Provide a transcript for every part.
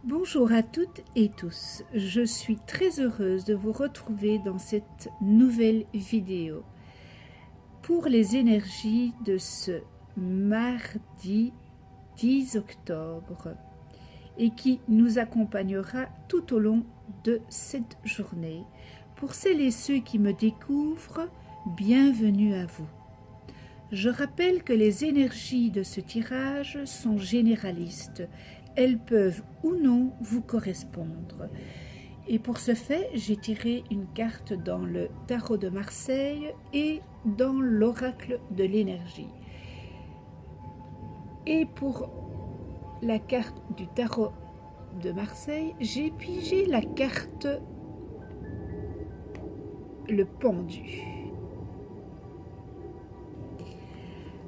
Bonjour à toutes et tous, je suis très heureuse de vous retrouver dans cette nouvelle vidéo pour les énergies de ce mardi 10 octobre et qui nous accompagnera tout au long de cette journée. Pour celles et ceux qui me découvrent, bienvenue à vous. Je rappelle que les énergies de ce tirage sont généralistes. Elles peuvent ou non vous correspondre. Et pour ce fait, j'ai tiré une carte dans le tarot de Marseille et dans l'oracle de l'énergie. Et pour la carte du tarot de Marseille, j'ai pigé la carte le pendu.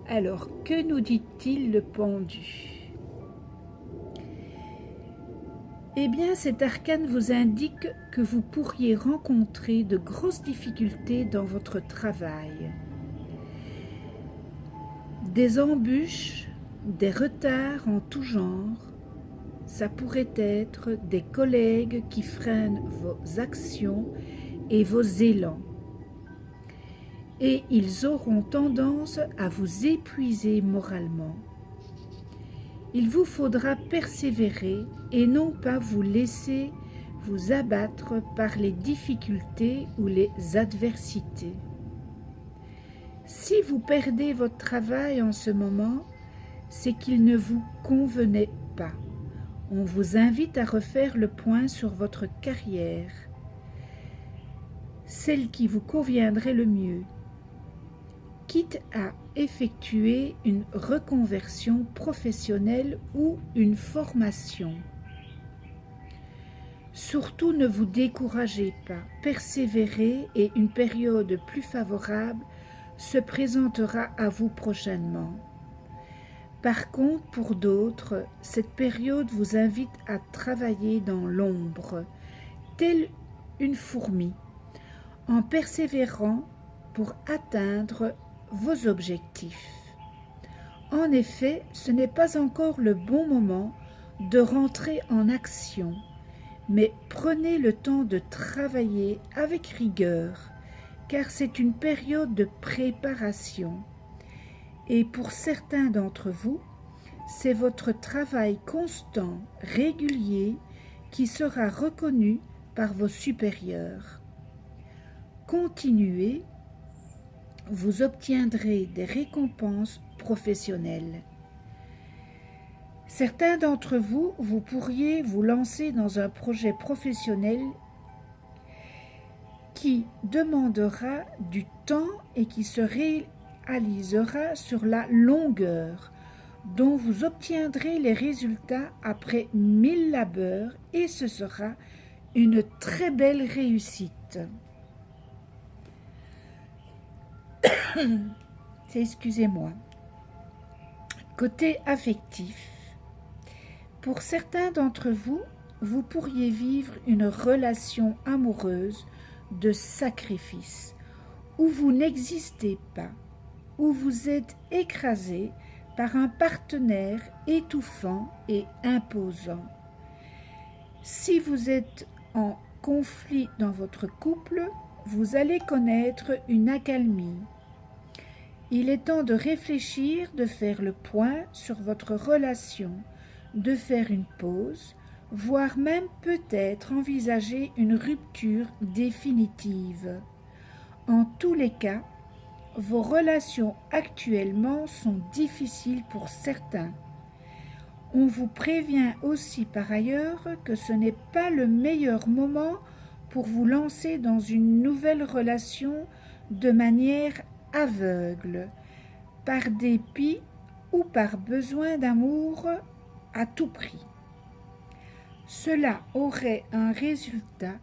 Alors, que nous dit-il le pendu ? Eh bien, cet arcane vous indique que vous pourriez rencontrer de grosses difficultés dans votre travail. Des embûches, des retards en tout genre, ça pourrait être des collègues qui freinent vos actions et vos élans. Et ils auront tendance à vous épuiser moralement. Il vous faudra persévérer et non pas vous laisser vous abattre par les difficultés ou les adversités. Si vous perdez votre travail en ce moment, c'est qu'il ne vous convenait pas. On vous invite à refaire le point sur votre carrière, celle qui vous conviendrait le mieux, quitte à effectuer une reconversion professionnelle ou une formation. Surtout ne vous découragez pas, persévérez et une période plus favorable se présentera à vous prochainement. Par contre, pour d'autres, cette période vous invite à travailler dans l'ombre, telle une fourmi, en persévérant pour atteindre vos objectifs. En effet, ce n'est pas encore le bon moment de rentrer en action, mais prenez le temps de travailler avec rigueur, car c'est une période de préparation. Et pour certains d'entre vous, c'est votre travail constant, régulier, qui sera reconnu par vos supérieurs. Continuez, vous obtiendrez des récompenses professionnelles. Certains d'entre vous, vous pourriez vous lancer dans un projet professionnel qui demandera du temps et qui se réalisera sur la longueur, dont vous obtiendrez les résultats après 1000 labeurs et ce sera une très belle réussite. Excusez-moi. Côté affectif, pour certains d'entre vous, vous pourriez vivre une relation amoureuse de sacrifice, où vous n'existez pas, où vous êtes écrasé par un partenaire étouffant et imposant. Si vous êtes en conflit dans votre couple, vous allez connaître une accalmie. Il est temps de réfléchir, de faire le point sur votre relation, de faire une pause, voire même peut-être envisager une rupture définitive. En tous les cas, vos relations actuellement sont difficiles pour certains. On vous prévient aussi par ailleurs que ce n'est pas le meilleur moment pour vous lancer dans une nouvelle relation de manière aveugle, par dépit ou par besoin d'amour à tout prix. Cela aurait un résultat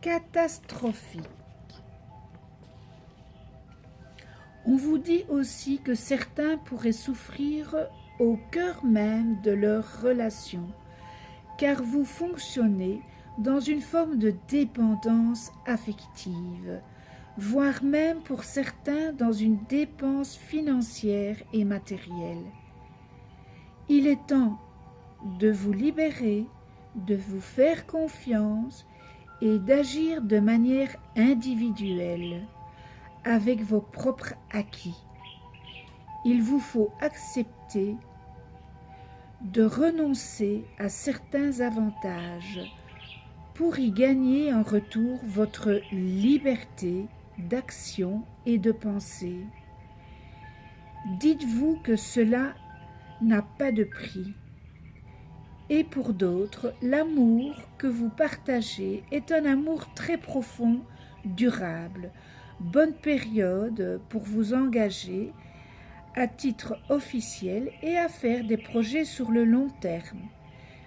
catastrophique. On vous dit aussi que certains pourraient souffrir au cœur même de leur relation, car vous fonctionnez dans une forme de dépendance affective, voire même pour certains dans une dépense financière et matérielle. Il est temps de vous libérer, de vous faire confiance et d'agir de manière individuelle, avec vos propres acquis. Il vous faut accepter de renoncer à certains avantages pour y gagner en retour votre liberté d'action et de pensée. Dites-vous que cela n'a pas de prix. Et pour d'autres, l'amour que vous partagez est un amour très profond, durable. Bonne période pour vous engager à titre officiel et à faire des projets sur le long terme.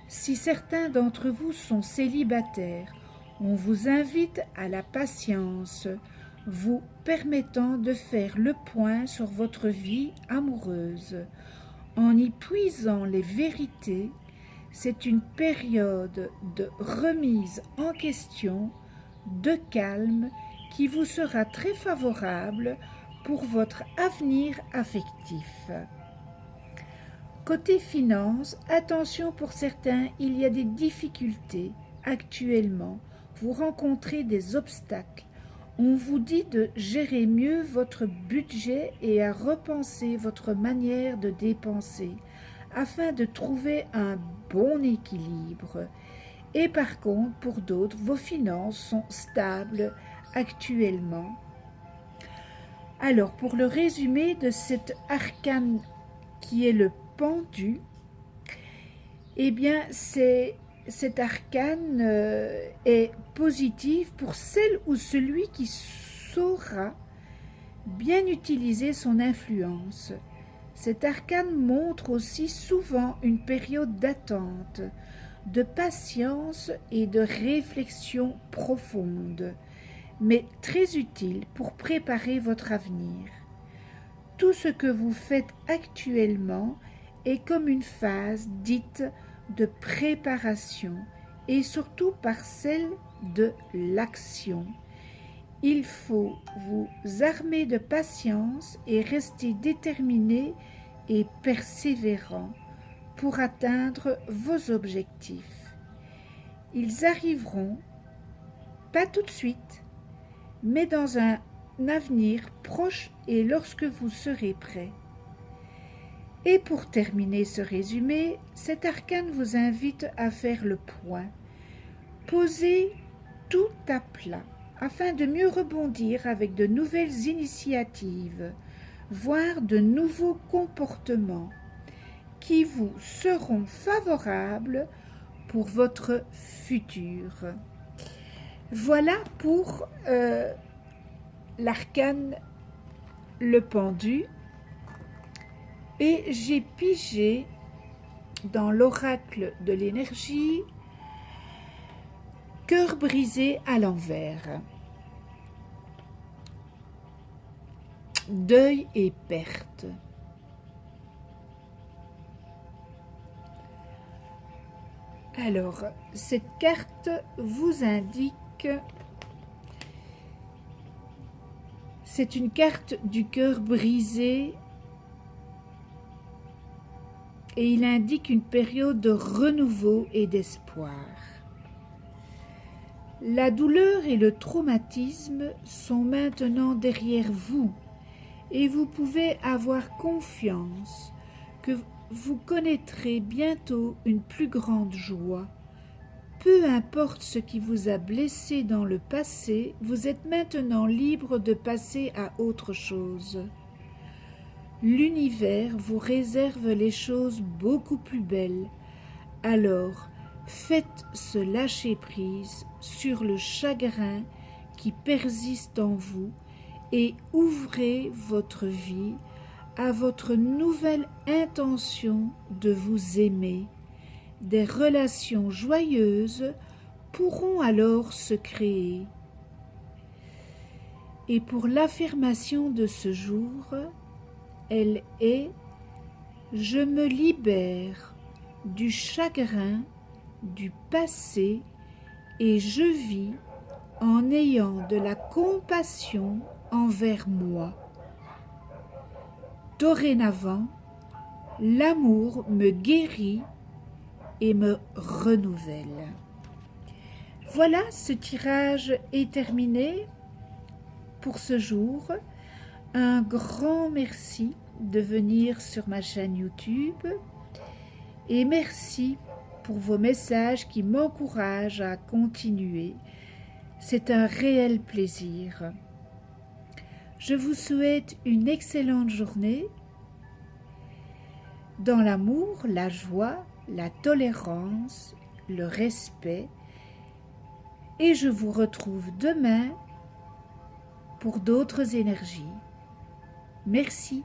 Si certains d'entre vous sont célibataires, on vous invite à la patience, vous permettant de faire le point sur votre vie amoureuse. En y puisant les vérités, c'est une période de remise en question, de calme, qui vous sera très favorable pour votre avenir affectif. Côté finances, attention pour certains, il y a des difficultés actuellement. Vous rencontrez des obstacles. On vous dit de gérer mieux votre budget et à repenser votre manière de dépenser afin de trouver un bon équilibre. Et par contre, pour d'autres, vos finances sont stables actuellement. Alors, pour le résumé de cet arcane qui est le pendu, eh bien, cet arcane est positif pour celle ou celui qui saura bien utiliser son influence. Cet arcane montre aussi souvent une période d'attente, de patience et de réflexion profonde, mais très utile pour préparer votre avenir. Tout ce que vous faites actuellement est comme une phase dite de préparation et surtout par celle de l'action. Il faut vous armer de patience et rester déterminé et persévérant pour atteindre vos objectifs. Ils arriveront, pas tout de suite, mais dans un avenir proche et lorsque vous serez prêt. Et pour terminer ce résumé, cet arcane vous invite à faire le point. Posez tout à plat afin de mieux rebondir avec de nouvelles initiatives, voire de nouveaux comportements qui vous seront favorables pour votre futur. Voilà pour l'arcane le pendu. Et j'ai pigé dans l'oracle de l'énergie cœur brisé à l'envers, deuil et perte. Alors, cette carte vous indique, c'est une carte du cœur brisé et il indique une période de renouveau et d'espoir. La douleur et le traumatisme sont maintenant derrière vous et vous pouvez avoir confiance que vous connaîtrez bientôt une plus grande joie. Peu importe ce qui vous a blessé dans le passé, vous êtes maintenant libre de passer à autre chose. L'univers vous réserve les choses beaucoup plus belles. Alors, faites ce lâcher-prise sur le chagrin qui persiste en vous et ouvrez votre vie à votre nouvelle intention de vous aimer. Des relations joyeuses pourront alors se créer. Et pour l'affirmation de ce jour, elle est « Je me libère du chagrin du passé et je vis en ayant de la compassion envers moi. Dorénavant, l'amour me guérit et me renouvelle. Voilà, ce tirage est terminé pour ce jour. Un grand merci de venir sur ma chaîne YouTube et merci pour vos messages qui m'encouragent à continuer. C'est un réel plaisir. Je vous souhaite une excellente journée dans l'amour, la joie, la tolérance, le respect, et je vous retrouve demain pour d'autres énergies. Merci.